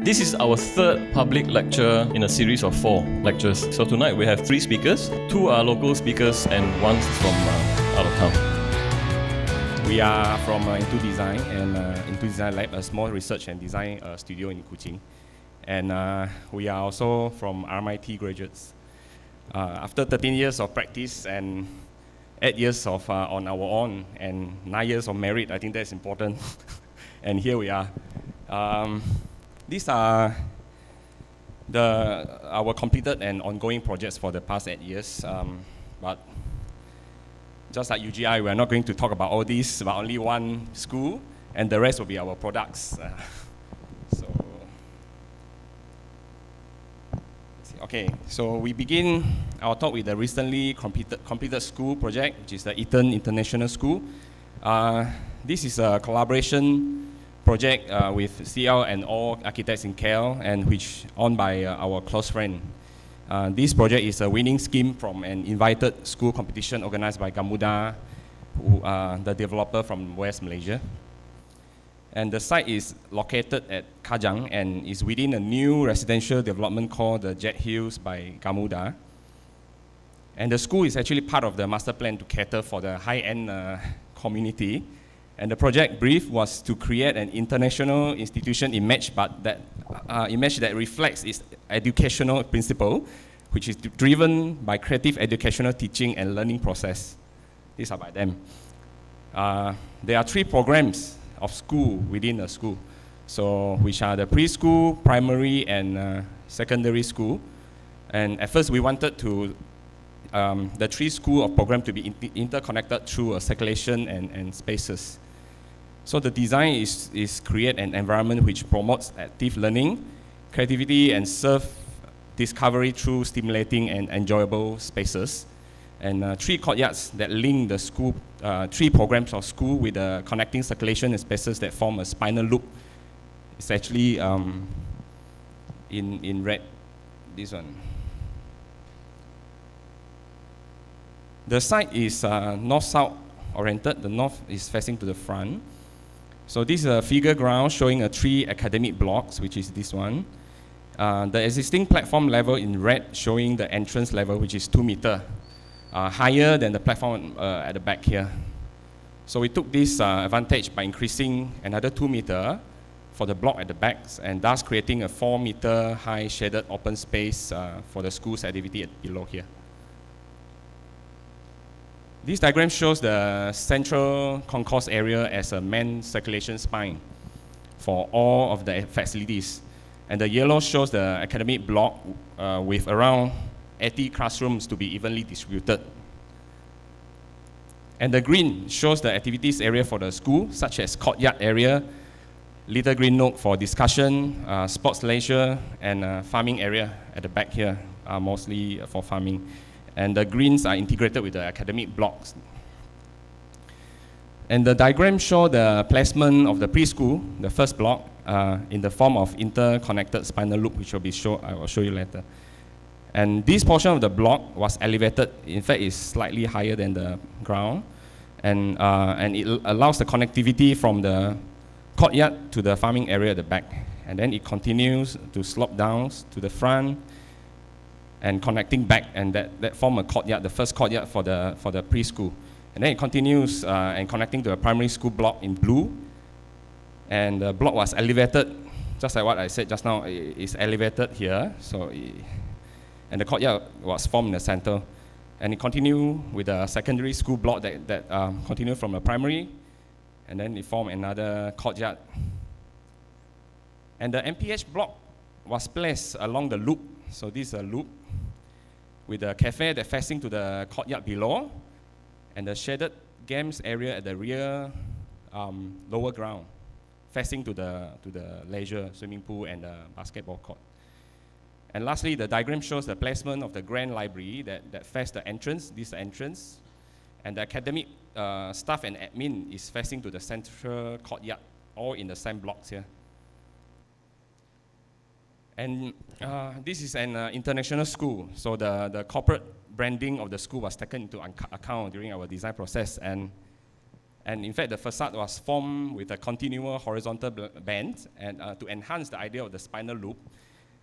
This is our third public lecture in a series of 4 lectures. So tonight we have 3 speakers. 2 are local speakers and 1 is from out of town. We are from Intodesign and Intodesign Lab, a small research and design studio in Kuching. And we are also from RMIT graduates. After 13 years of practice and 8 years of on our own and 9 years of merit, I think that's important. And here we are. These are our completed and ongoing projects for the past 8 years. But just like UGI, we are not going to talk about all these, but only one school, and the rest will be our products. So we begin our talk with the recently completed school project, which is the Eaton International School. This is a collaboration project with CL and all architects in KL, and which owned by our close friend. This project is a winning scheme from an invited school competition organized by Gamuda, the developer from West Malaysia. And the site is located at Kajang and is within a new residential development called the Jet Hills by Gamuda. And the school is actually part of the master plan to cater for the high-end community. And the project brief was to create an international institution image, but that image that reflects its educational principle, which is driven by creative educational teaching and learning process. These are by them. There are 3 programs of school within a school, so which are the preschool, primary, and secondary school. And at first we wanted to the 3 school of program to be interconnected through a circulation and spaces. So the design is create an environment which promotes active learning, creativity, and self-discovery through stimulating and enjoyable spaces. And 3 courtyards that link the school, 3 programs of school with the connecting circulation and spaces that form a spinal loop. It's actually in red, this one. The site is north-south oriented. The north is facing to the front. So this is a figure ground showing 3 academic blocks, which is this one. The existing platform level in red showing the entrance level, which is 2 meters, higher than the platform at the back here. So we took this advantage by increasing another 2 meters for the block at the back, and thus creating a 4 meter high shaded open space for the school's activity below here. This diagram shows the central concourse area as a main circulation spine for all of the facilities. And the yellow shows the academic block with around 80 classrooms to be evenly distributed. And the green shows the activities area for the school, such as courtyard area, little green nook for discussion, sports leisure, and farming area at the back here, mostly for farming. And the greens are integrated with the academic blocks. And the diagram shows the placement of the preschool, the first block, in the form of interconnected spinal loop, which I will show you later. And this portion of the block was elevated. In fact, it's slightly higher than the ground. And it allows the connectivity from the courtyard to the farming area at the back. And then it continues to slope down to the front and connecting back, and that form a courtyard, the first courtyard for the preschool. And then it continues and connecting to a primary school block in blue. And the block was elevated, just like what I said just now, it's elevated here. And the courtyard was formed in the center. And it continued with a secondary school block that continued from the primary, and then it formed another courtyard. And the MPH block was placed along the loop. So this is a loop with a cafe that facing to the courtyard below, and the shaded games area at the rear lower ground, facing to the leisure swimming pool and the basketball court. And lastly, the diagram shows the placement of the grand library that faces the entrance, this entrance, and the academic staff and admin is facing to the central courtyard, all in the same blocks here. And this is an international school, so the corporate branding of the school was taken into account during our design process. And And in fact, the facade was formed with a continual horizontal band and to enhance the idea of the spinal loop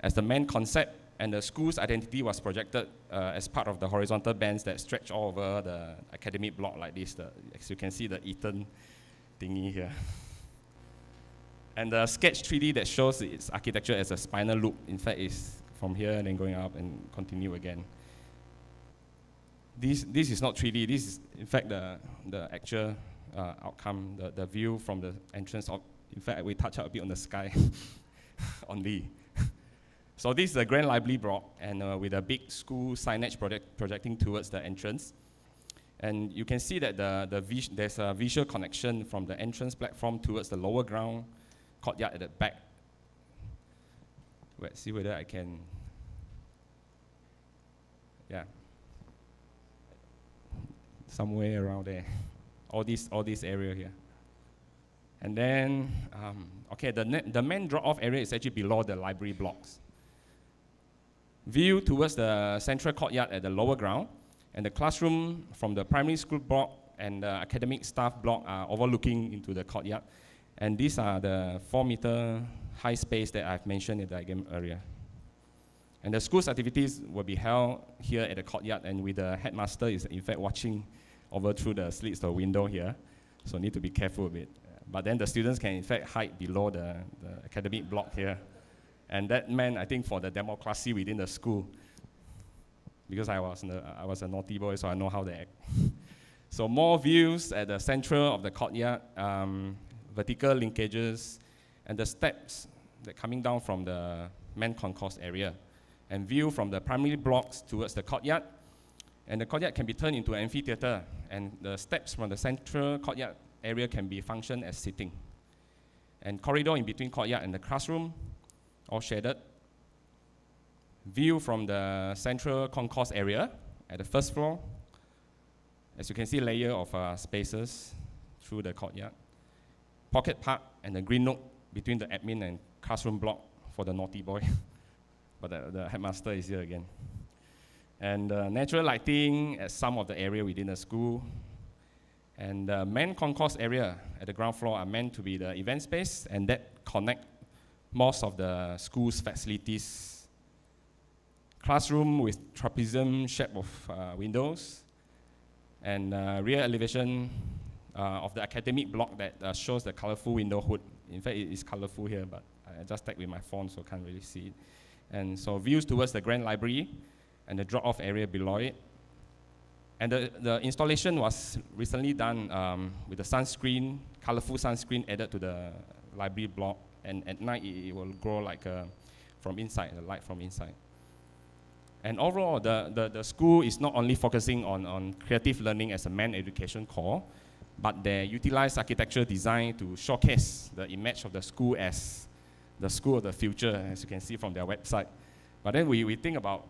as the main concept, and the school's identity was projected as part of the horizontal bands that stretch all over the academic block like this. As you can see, the Eaton thingy here. And the sketch 3D that shows its architecture as a spinal loop, in fact, is from here and then going up and continue again. This is not 3D. This is, in fact, the actual outcome, the view from the entrance. In fact, we touch up a bit on the sky only. So this is the Grand Library block, and with a big school signage projecting towards the entrance. And you can see that there's a visual connection from the entrance platform towards the lower ground courtyard at the back. Let's see whether I can, yeah, somewhere around there. All this area here. And then, okay, the main drop-off area is actually below the library blocks. View towards the central courtyard at the lower ground, and the classroom from the primary school block and the academic staff block are overlooking into the courtyard. And these are the 4-meter high space that I've mentioned in the diagram earlier. And the school's activities will be held here at the courtyard, and with the headmaster is in fact watching over through the slits of window here, so need to be careful a bit. But then the students can in fact hide below the academic block here. And that meant, I think, for the democracy within the school, because I was a naughty boy, so I know how to act. So more views at the central of the courtyard, vertical linkages, and the steps that coming down from the main concourse area, and view from the primary blocks towards the courtyard. And the courtyard can be turned into an amphitheater, and the steps from the central courtyard area can be function as seating. And corridor in between courtyard and the classroom, all shaded. View from the central concourse area at the first floor. As you can see, layer of spaces through the courtyard. Pocket park and the green nook between the admin and classroom block for the naughty boy. But the headmaster is here again. And natural lighting at some of the area within the school. And the main concourse area at the ground floor are meant to be the event space, and that connect most of the school's facilities. Classroom with trapezium shape of windows, and rear elevation of the academic block that shows the colorful window hood. In fact, it is colorful here, but I just tagged with my phone, so can't really see it. And so views towards the Grand Library and the drop-off area below it. And the installation was recently done with the sunscreen, colorful sunscreen added to the library block. And at night, it will grow like from inside, the light from inside. And overall, the school is not only focusing on creative learning as a main education core, but they utilize architectural design to showcase the image of the school as the school of the future, as you can see from their website. But then we think about,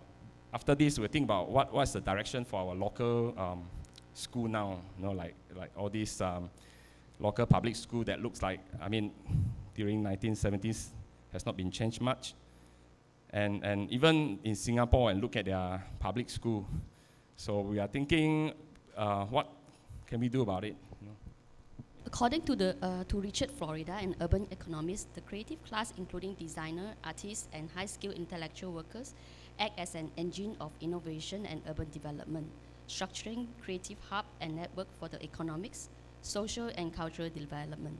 after this, we think about what's the direction for our local school now, like all these local public school that looks like, I mean, during 1970s has not been changed much. And even in Singapore, and look at their public school. So we are thinking, what can we do about it? According to Richard Florida, an urban economist, the creative class, including designer, artists, and high-skilled intellectual workers, act as an engine of innovation and urban development, structuring creative hub and network for the economics, social, and cultural development.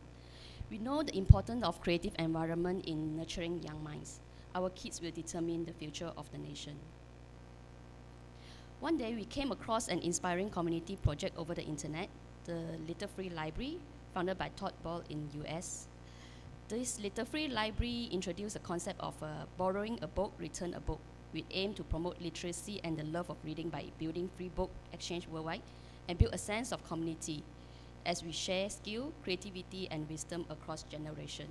We know the importance of creative environment in nurturing young minds. Our kids will determine the future of the nation. One day, we came across an inspiring community project over the internet, the Little Free Library, founded by Todd Ball in US. This Little Free Library introduced the concept of borrowing a book, return a book, with aim to promote literacy and the love of reading by building free book exchange worldwide and build a sense of community as we share skill, creativity, and wisdom across generations.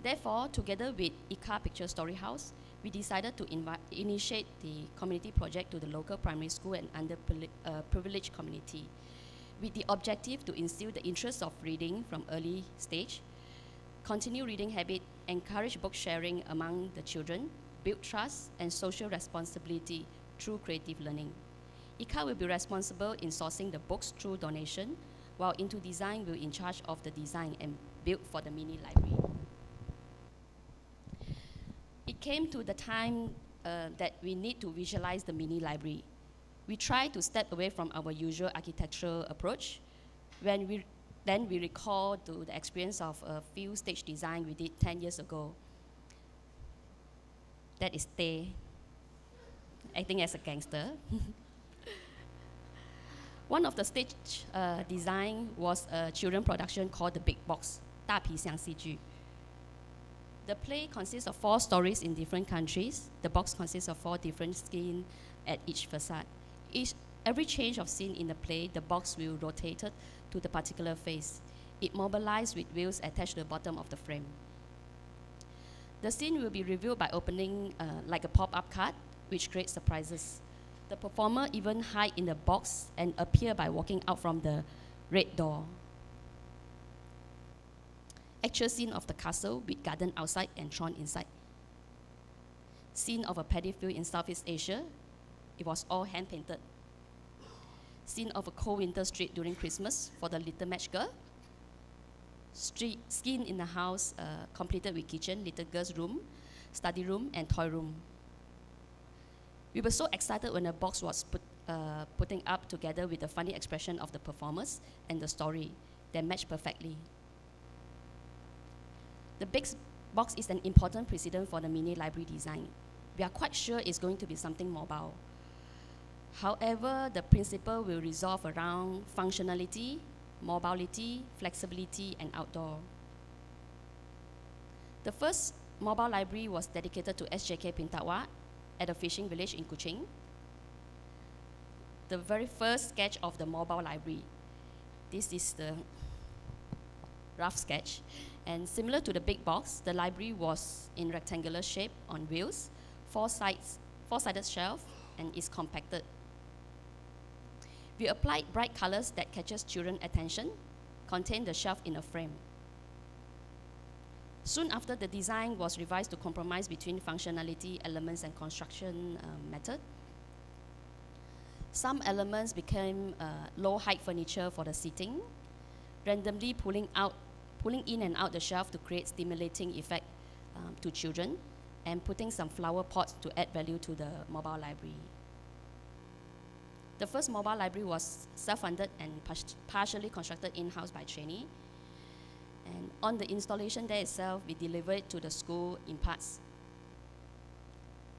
Therefore, together with ICA Picture Story House, we decided to initiate the community project to the local primary school and underprivileged community, with the objective to instill the interest of reading from early stage, continue reading habit, encourage book sharing among the children, build trust and social responsibility through creative learning. ICA will be responsible in sourcing the books through donation, while Intodesign will in charge of the design and build for the mini library. It came to the time that we need to visualize the mini library. We try to step away from our usual architectural approach. Then we recall to the experience of a few stage design we did 10 years ago. That is Tay, acting as a gangster. One of the stage design was a children production called The Big Box, 大皮箱戏剧. The play consists of 4 stories in different countries. The box consists of 4 different scenes at each facade. Every change of scene in the play, the box will rotate to the particular face. It mobilized with wheels attached to the bottom of the frame. The scene will be revealed by opening like a pop-up card, which creates surprises. The performer even hide in the box and appear by walking out from the red door. Actual scene of the castle with garden outside and throne inside. Scene of a paddy field in Southeast Asia. It was all hand-painted. Scene of a cold winter street during Christmas for the little match girl. Scene in the house completed with kitchen, little girl's room, study room, and toy room. We were so excited when the box was putting up together with the funny expression of the performers and the story. They matched perfectly. The big box is an important precedent for the mini library design. We are quite sure it's going to be something mobile. However, the principle will resolve around functionality, mobility, flexibility, and outdoor. The first mobile library was dedicated to SJK Pintatwa at a fishing village in Kuching. The very first sketch of the mobile library. This is the rough sketch. And similar to the big box, the library was in rectangular shape on wheels, 4-sided shelf, and is compacted. We applied bright colors that catches children's attention, contain the shelf in a frame. Soon after, the design was revised to compromise between functionality elements and construction method. Some elements became low height furniture for the seating, randomly pulling in and out the shelf to create stimulating effect to children, and putting some flower pots to add value to the mobile library. The first mobile library was self-funded and partially constructed in-house by trainee. And on the installation day itself, we delivered it to the school in parts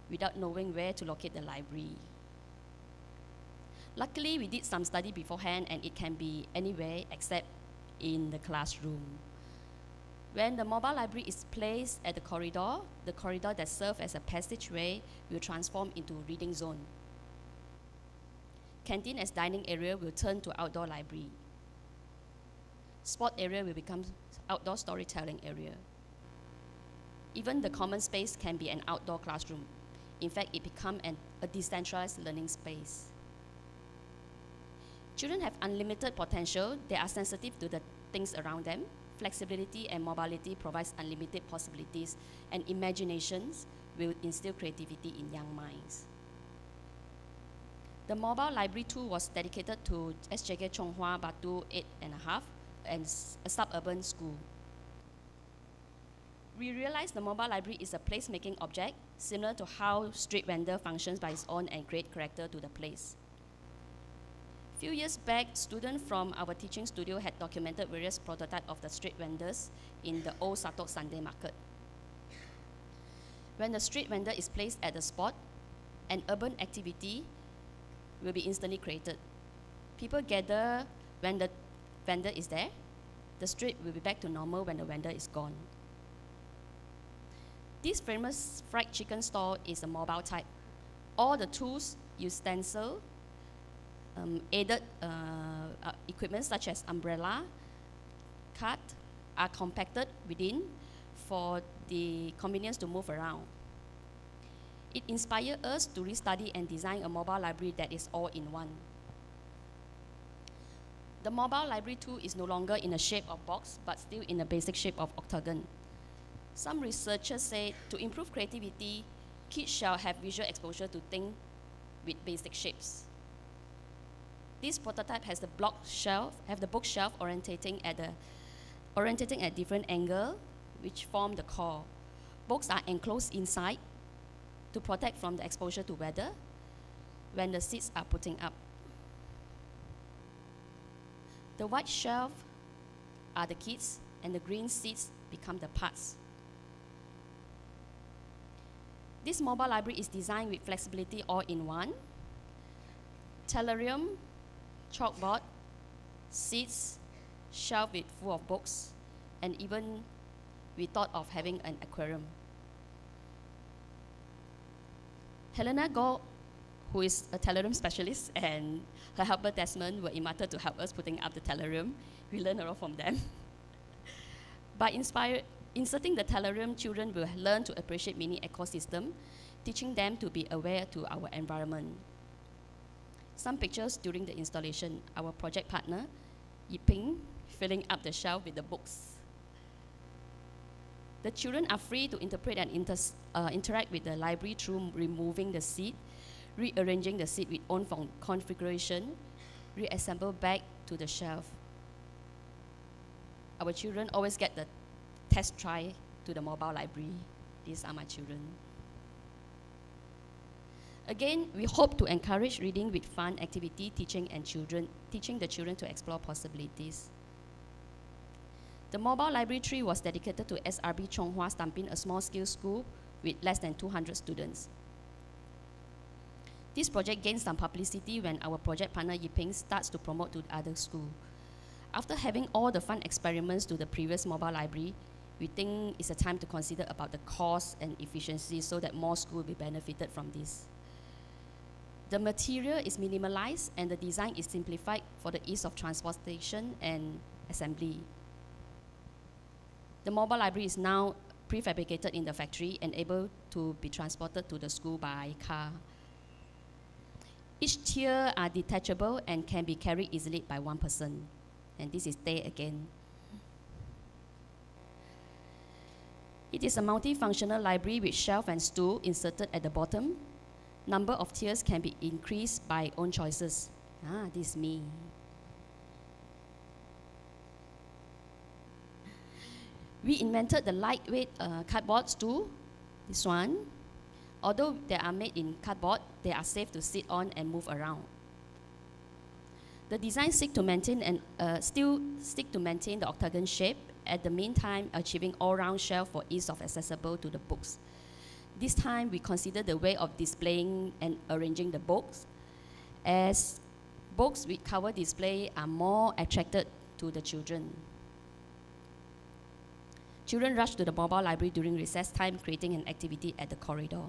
without knowing where to locate the library. Luckily, we did some study beforehand, and it can be anywhere except in the classroom. When the mobile library is placed at the corridor that serves as a passageway will transform into reading zone. Canteen as dining area will turn to outdoor library. Sport area will become outdoor storytelling area. Even the common space can be an outdoor classroom. In fact, it becomes a decentralized learning space. Children have unlimited potential. They are sensitive to the things around them. Flexibility and mobility provides unlimited possibilities, and imaginations will instill creativity in young minds. The mobile library too was dedicated to SJK Chonghua Batu 8.5 and a suburban school. We realized the mobile library is a place-making object, similar to how street vendor functions by its own and create character to the place. Few years back, students from our teaching studio had documented various prototypes of the street vendors in the old Satok Sunday market. When the street vendor is placed at the spot, an urban activity will be instantly created. People gather when the vendor is there. The street will be back to normal when the vendor is gone. This famous fried chicken stall is a mobile type. All the tools, utensils, aided equipment such as umbrella, cart are compacted within for the convenience to move around. It inspired us to restudy and design a mobile library that is all in one. The mobile library too is no longer in the shape of box, but still in the basic shape of octagon. Some researchers say to improve creativity, kids shall have visual exposure to think with basic shapes. This prototype has the bookshelf orientating at different angle, which form the core. Books are enclosed inside to protect from the exposure to weather when the seats are putting up. The white shelf are the kids, and the green seats become the parts. This mobile library is designed with flexibility all in one. Tellurium, chalkboard, seats, shelf full of books, and even we thought of having an aquarium. Helena Go, who is a tellurium specialist, and her helper Desmond were invited to help us putting up the tellurium. We learned a lot from them. By inserting the tellurium, children will learn to appreciate mini ecosystem, teaching them to be aware to our environment. Some pictures during the installation, our project partner, Yiping, filling up the shelf with the books. The children are free to interpret and interact with the library through removing the seat, rearranging the seat with own configuration, reassemble back to the shelf. Our children always get the test try to the mobile library. These are my children. Again, we hope to encourage reading with fun activity, teaching the children to explore possibilities. The mobile library 3 was dedicated to SRB Chonghua Stampin, a small-scale school with less than 200 students. This project gained some publicity when our project partner Yiping starts to promote to other schools. After having all the fun experiments to the previous mobile library, we think it's a time to consider about the cost and efficiency so that more schools will be benefited from this. The material is minimalized and the design is simplified for the ease of transportation and assembly. The mobile library is now prefabricated in the factory and able to be transported to the school by car. Each tier are detachable and can be carried easily by one person. And this is there again. It is a multifunctional library with shelf and stool inserted at the bottom. Number of tiers can be increased by own choices. This is me. We invented the lightweight cardboard stool, this one. Although they are made in cardboard, they are safe to sit on and move around. The design stick to maintain the octagon shape, at the meantime achieving all-round shelf for ease of accessible to the books. This time we consider the way of displaying and arranging the books, as books with cover display are more attracted to the children. Children rush to the mobile library during recess time, creating an activity at the corridor.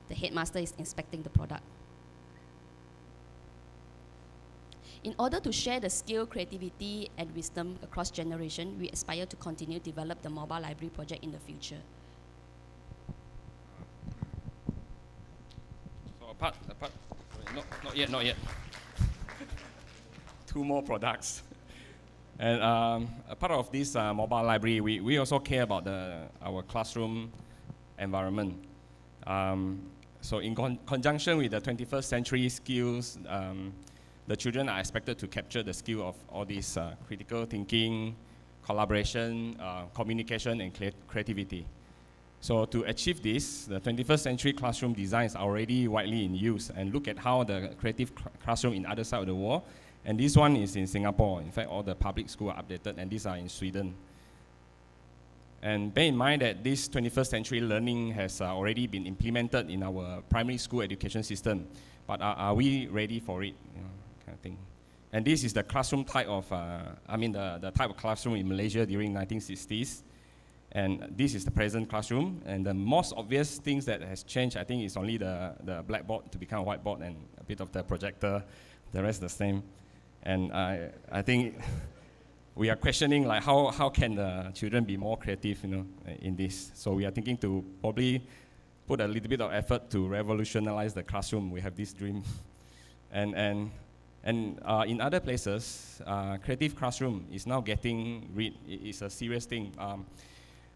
The headmaster is inspecting the product. In order to share the skill, creativity, and wisdom across generations, we aspire to continue to develop the mobile library project in the future. So not yet. Two more products. And a part of this mobile library, we also care about our classroom environment. So in conjunction with the 21st century skills, the children are expected to capture the skill of all these critical thinking, collaboration, communication, and creativity. So to achieve this, the 21st century classroom design is already widely in use. And look at how the creative classroom in other side of the world. And this one is in Singapore. In fact, all the public schools are updated, and these are in Sweden. And bear in mind that this 21st century learning has already been implemented in our primary school education system. But are we ready for it? Kind of thing. And this is the classroom type of, the type of classroom in Malaysia during 1960s. And this is the present classroom. And the most obvious things that has changed, I think, is only the blackboard to become a whiteboard and a bit of the projector. The rest the same. And I think we are questioning like how can the children be more creative, in this. So we are thinking to probably put a little bit of effort to revolutionize the classroom. We have this dream. And in other places, creative classroom is now getting rid. It's a serious thing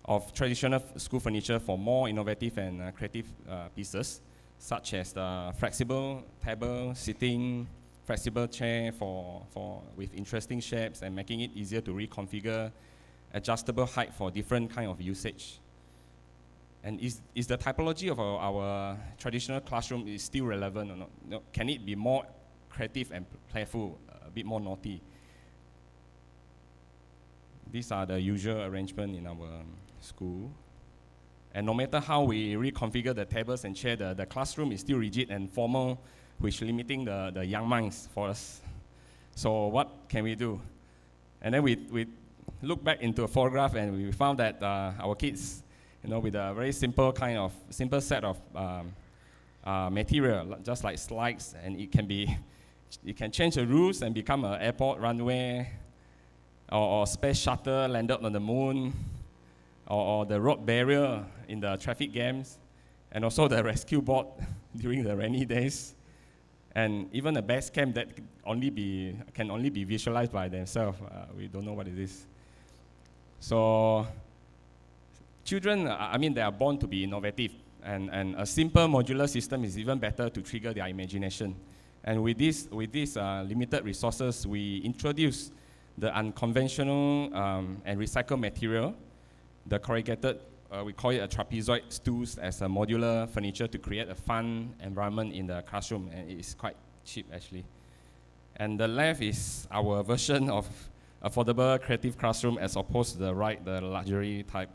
of traditional school furniture for more innovative and creative pieces. such as the flexible table, sitting, flexible chair with interesting shapes and making it easier to reconfigure, adjustable height for different kind of usage. And is the typology of our traditional classroom is still relevant or not? No, can it be more creative and playful, a bit more naughty? These are the usual arrangement in our school. And no matter how we reconfigure the tables and chair, the classroom is still rigid and formal, which limiting the young minds for us. So what can we do? And then we look back into a photograph and we found that our kids, with a very simple set of material, just like slides, and it can change the rules and become an airport runway, or space shuttle landed on the moon, or the road barrier in the traffic games, and also the rescue boat during the rainy days, and even a base camp that can only be visualized by themselves. We don't know what it is. So children, they are born to be innovative, and a simple modular system is even better to trigger their imagination. And with these limited resources, we introduce the unconventional and recycled material, the corrugated, we call it a trapezoid stools, as a modular furniture to create a fun environment in the classroom, and it's quite cheap actually. And the left is our version of affordable creative classroom as opposed to the right, the luxury type.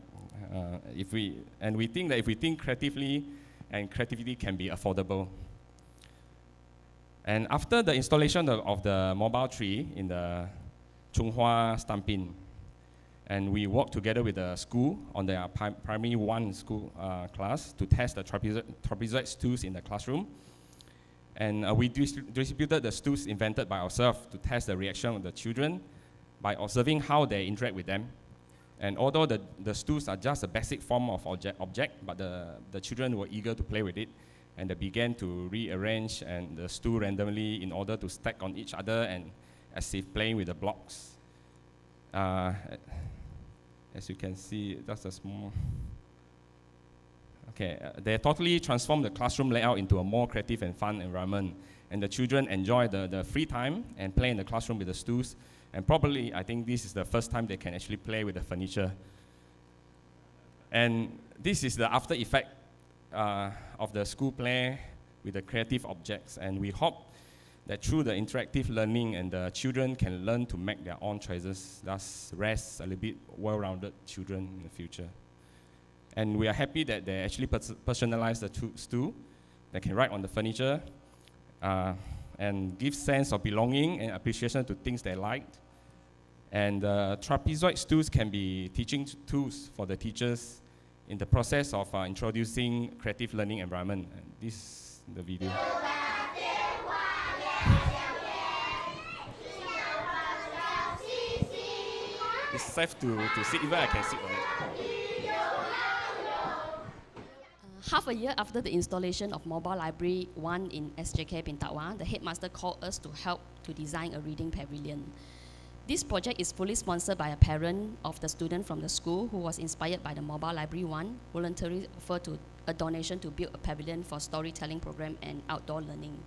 We think that if we think creatively, and creativity can be affordable. And after the installation of the mobile tree in the Chunghua Stampin, and we worked together with the school on their primary 1 school class to test the trapezoid stools in the classroom. And we distributed the stools invented by ourselves to test the reaction of the children by observing how they interact with them. And although the stools are just a basic form of object, but the children were eager to play with it, and they began to rearrange and the stool randomly in order to stack on each other, and as if playing with the blocks. As you can see, that's a small. Okay, they totally transformed the classroom layout into a more creative and fun environment, and the children enjoy the free time and play in the classroom with the stools. And probably, I think this is the first time they can actually play with the furniture. And this is the after effect of the school play with the creative objects. And we hope that through the interactive learning, and the children can learn to make their own choices, thus raise a little bit well-rounded children in the future. And we are happy that they actually personalize the stool. They can write on the furniture, and give sense of belonging and appreciation to things they liked. And trapezoid stools can be teaching tools for the teachers in the process of introducing creative learning environment. And this is the video. It's safe to sit, even I can sit on it. Half a year after the installation of Mobile Library 1 in SJK Pintawa, the headmaster called us to help to design a reading pavilion. This project is fully sponsored by a parent of the student from the school who was inspired by the Mobile Library 1, voluntarily offered a donation to build a pavilion for storytelling program and outdoor learning.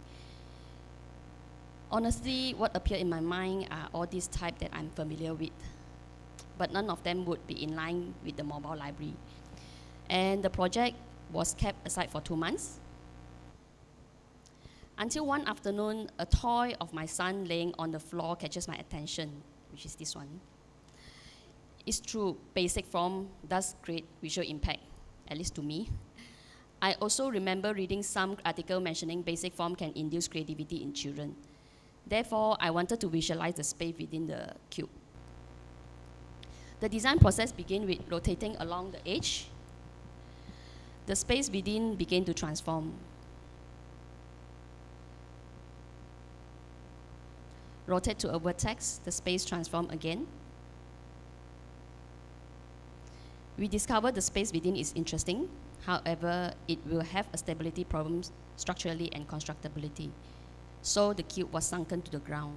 Honestly, what appeared in my mind are all these types that I'm familiar with, but none of them would be in line with the mobile library. And the project was kept aside for 2 months. Until one afternoon, a toy of my son laying on the floor catches my attention, which is this one. It's true, basic form does create visual impact, at least to me. I also remember reading some article mentioning basic form can induce creativity in children. Therefore, I wanted to visualize the space within the cube. The design process began with rotating along the edge. The space within began to transform. Rotate to a vertex, the space transformed again. We discovered the space within is interesting. However, it will have a stability problem structurally and constructability. So the cube was sunken to the ground.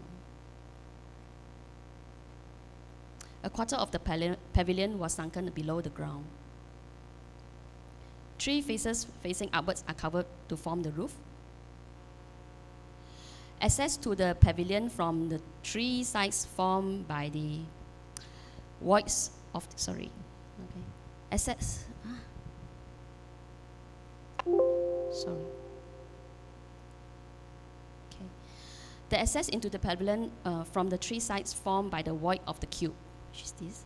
A quarter of the pavilion was sunken below the ground. 3 faces facing upwards are covered to form the roof. Access to the pavilion from the 3 sides formed by the voids of sorry. Okay. Access. Sorry. Okay. The access into the pavilion from the 3 sides formed by the void of the cube, which is this.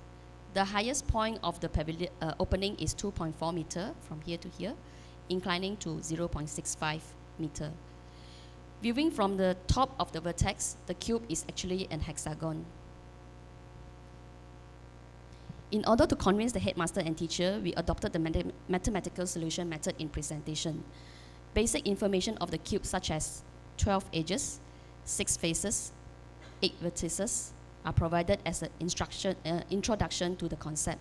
The highest point of the pavilion opening is 2.4 meter from here to here, inclining to 0.65 meter. Viewing from the top of the vertex, the cube is actually an hexagon. In order to convince the headmaster and teacher, we adopted the mathematical solution method in presentation. Basic information of the cube, such as 12 edges, 6 faces, 8 vertices, are provided as an introduction to the concept.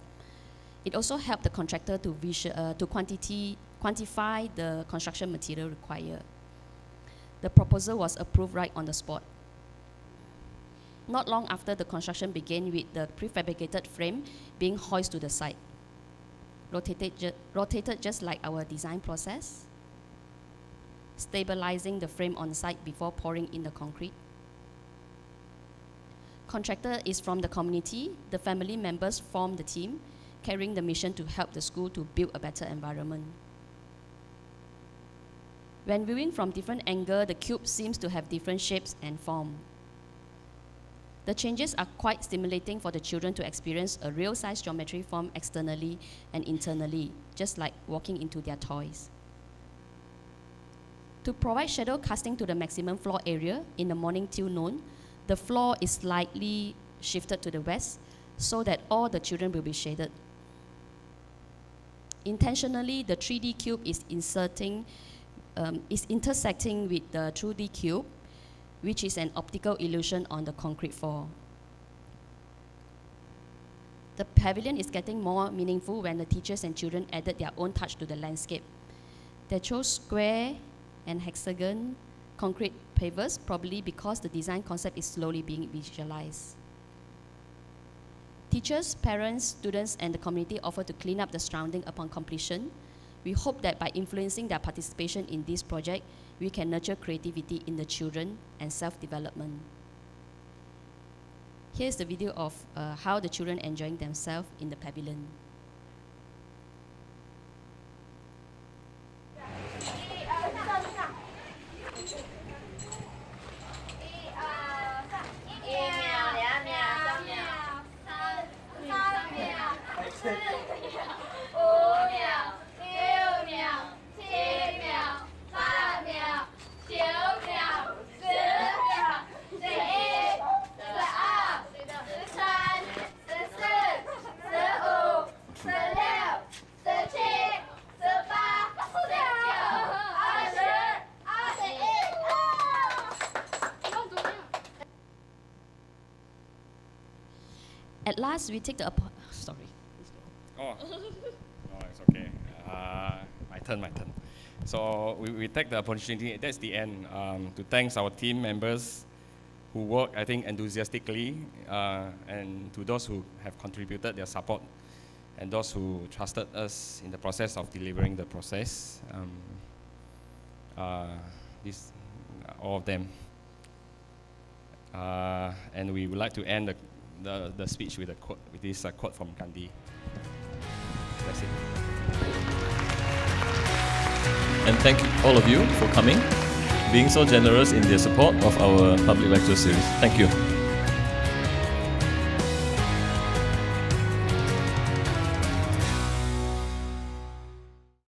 It also helped the contractor to quantify the construction material required. The proposal was approved right on the spot. Not long after, the construction began with the prefabricated frame being hoisted to the site, rotated just like our design process, stabilizing the frame on site before pouring in the concrete. Contractor is from the community. The family members form the team, carrying the mission to help the school to build a better environment. When viewing from different angles, the cube seems to have different shapes and form. The changes are quite stimulating for the children to experience a real-size geometry form externally and internally, just like walking into their toys. To provide shadow casting to the maximum floor area in the morning till noon, the floor is slightly shifted to the west so that all the children will be shaded. Intentionally, the 3D cube is intersecting with the 2D cube, which is an optical illusion on the concrete floor. The pavilion is getting more meaningful when the teachers and children added their own touch to the landscape. They chose square and hexagon concrete pavers, probably because the design concept is slowly being visualized. Teachers, parents, students, and the community offer to clean up the surrounding upon completion. We hope that by influencing their participation in this project, we can nurture creativity in the children and self-development. Here's the video of how the children enjoying themselves in the pavilion. At last, we take the sorry. Oh, it's okay. My turn. So we take the opportunity, that's the end, to thank our team members who work, I think, enthusiastically, and to those who have contributed their support, and those who trusted us in the process of delivering the process. All of them. And we would like to end the speech with this quote from Gandhi. That's it. And thank all of you for coming, being so generous in their support of our public lecture series. Thank you.